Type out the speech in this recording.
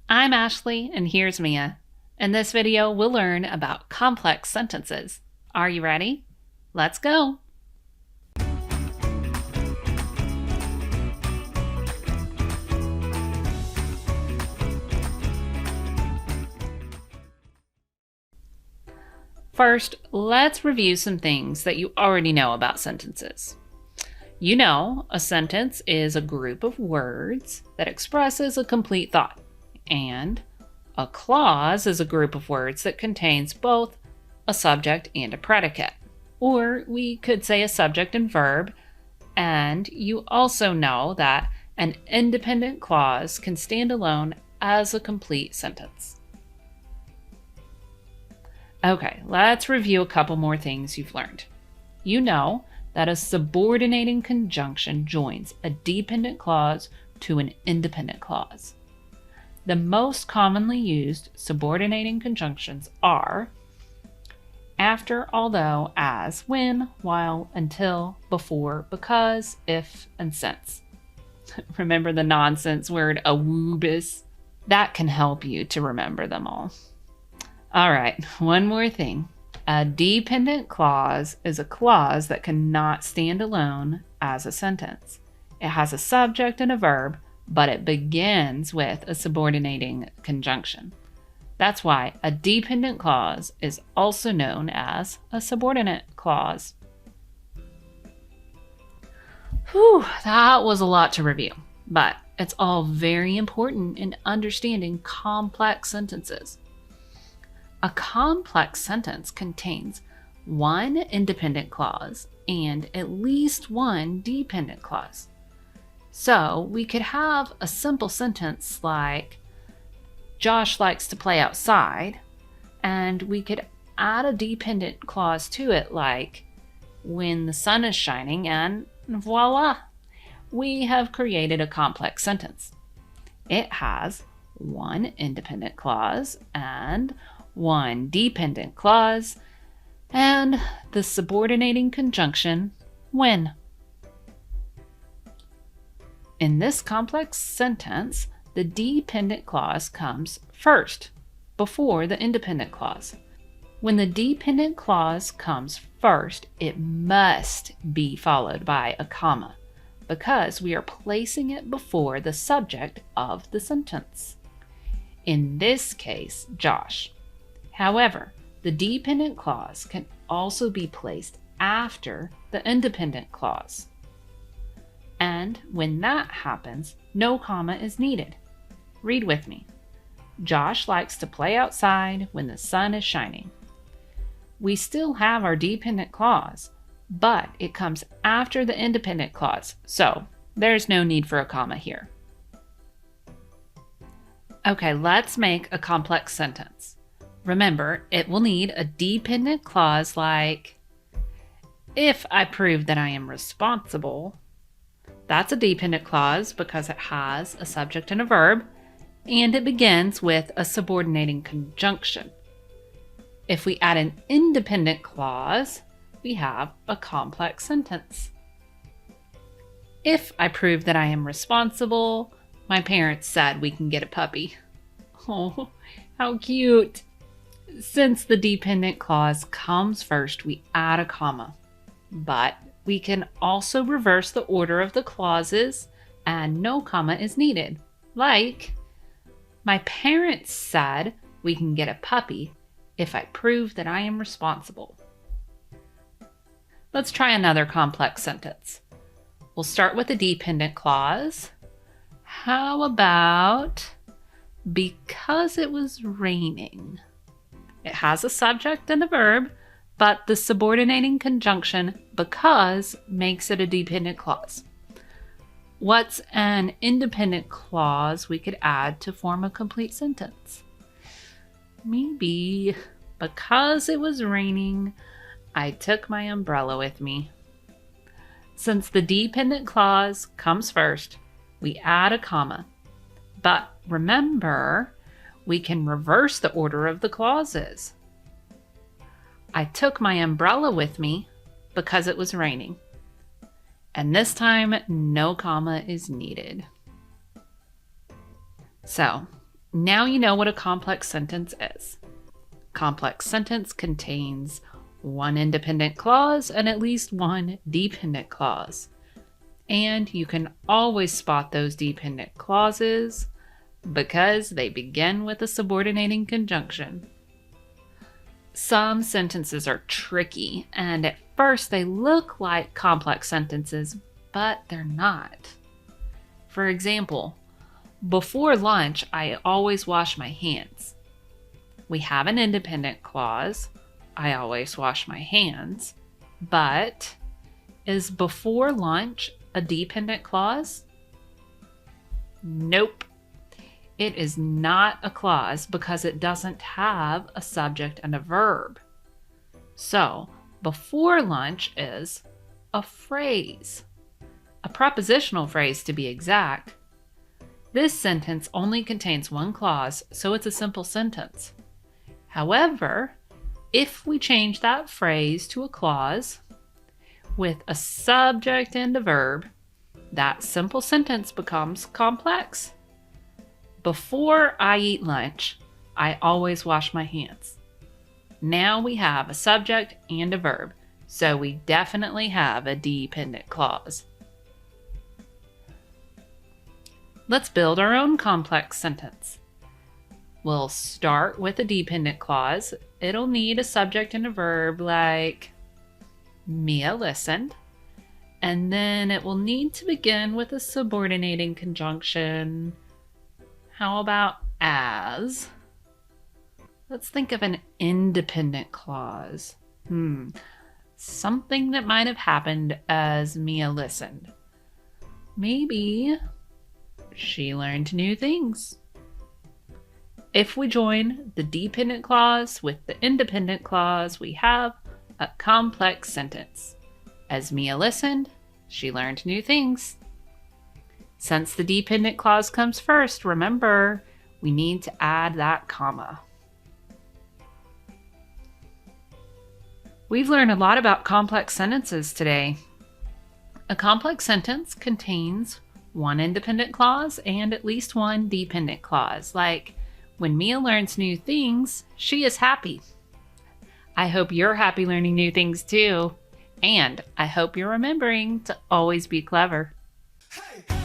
I'm Ashley, and here's Mia. In this video, we'll learn about complex sentences. Are you ready? Let's go! First, let's review some things that you already know about sentences. You know, a sentence is a group of words that expresses a complete thought, and a clause is a group of words that contains both a subject and a predicate. Or we could say a subject and verb, and you also know that an independent clause can stand alone as a complete sentence. Okay, let's review a couple more things you've learned. You know that a subordinating conjunction joins a dependent clause to an independent clause. The most commonly used subordinating conjunctions are after, although, as, when, while, until, before, because, if, and since. Remember the nonsense word awoobis? That can help you to remember them all. All right, one more thing. A dependent clause is a clause that cannot stand alone as a sentence. It has a subject and a verb, but it begins with a subordinating conjunction. That's why a dependent clause is also known as a subordinate clause. Whew, that was a lot to review, but it's all very important in understanding complex sentences. A complex sentence contains one independent clause and at least one dependent clause. So we could have a simple sentence like, Josh likes to play outside, and we could add a dependent clause to it like, when the sun is shining, and voila, we have created a complex sentence. It has one independent clause and one dependent clause, and the subordinating conjunction, when. In this complex sentence, the dependent clause comes first, before the independent clause. When the dependent clause comes first, it must be followed by a comma, because we are placing it before the subject of the sentence. In this case, Josh. However, the dependent clause can also be placed after the independent clause. And when that happens, no comma is needed. Read with me. Josh likes to play outside when the sun is shining. We still have our dependent clause, but it comes after the independent clause, so there's no need for a comma here. Okay, let's make a complex sentence. Remember, it will need a dependent clause like, if I prove that I am responsible. That's a dependent clause because it has a subject and a verb, and it begins with a subordinating conjunction. If we add an independent clause, we have a complex sentence. If I prove that I am responsible, my parents said we can get a puppy. Oh, how cute! Since the dependent clause comes first, we add a comma. But we can also reverse the order of the clauses and no comma is needed. Like, my parents said we can get a puppy if I prove that I am responsible. Let's try another complex sentence. We'll start with a dependent clause. How about, because it was raining? It has a subject and a verb, but the subordinating conjunction because makes it a dependent clause. What's an independent clause we could add to form a complete sentence? Maybe, because it was raining, I took my umbrella with me. Since the dependent clause comes first, we add a comma. But remember, we can reverse the order of the clauses. I took my umbrella with me because it was raining. And this time, no comma is needed. So, Now you know what a complex sentence is. Complex sentence contains one independent clause and at least one dependent clause. And you can always spot those dependent clauses because they begin with a subordinating conjunction. Some sentences are tricky, and at first they look like complex sentences, but they're not. For example, before lunch, I always wash my hands. We have an independent clause, I always wash my hands, but is before lunch a dependent clause? Nope. It is not a clause because it doesn't have a subject and a verb. So, before lunch is a phrase, a prepositional phrase to be exact. This sentence only contains one clause, so it's a simple sentence. However, if we change that phrase to a clause with a subject and a verb, that simple sentence becomes complex. Before I eat lunch, I always wash my hands. Now we have a subject and a verb, so we definitely have a dependent clause. Let's build our own complex sentence. We'll start with a dependent clause. It'll need a subject and a verb like Mia listened. And then it will need to begin with a subordinating conjunction. How about as? Let's think of an independent clause. Something that might have happened as Mia listened. Maybe she learned new things. If we join the dependent clause with the independent clause, we have a complex sentence. As Mia listened, she learned new things. Since the dependent clause comes first, remember, we need to add that comma. We've learned a lot about complex sentences today. A complex sentence contains one independent clause and at least one dependent clause, like when Mia learns new things, she is happy. I hope you're happy learning new things too, and I hope you're remembering to always be clever. Hey!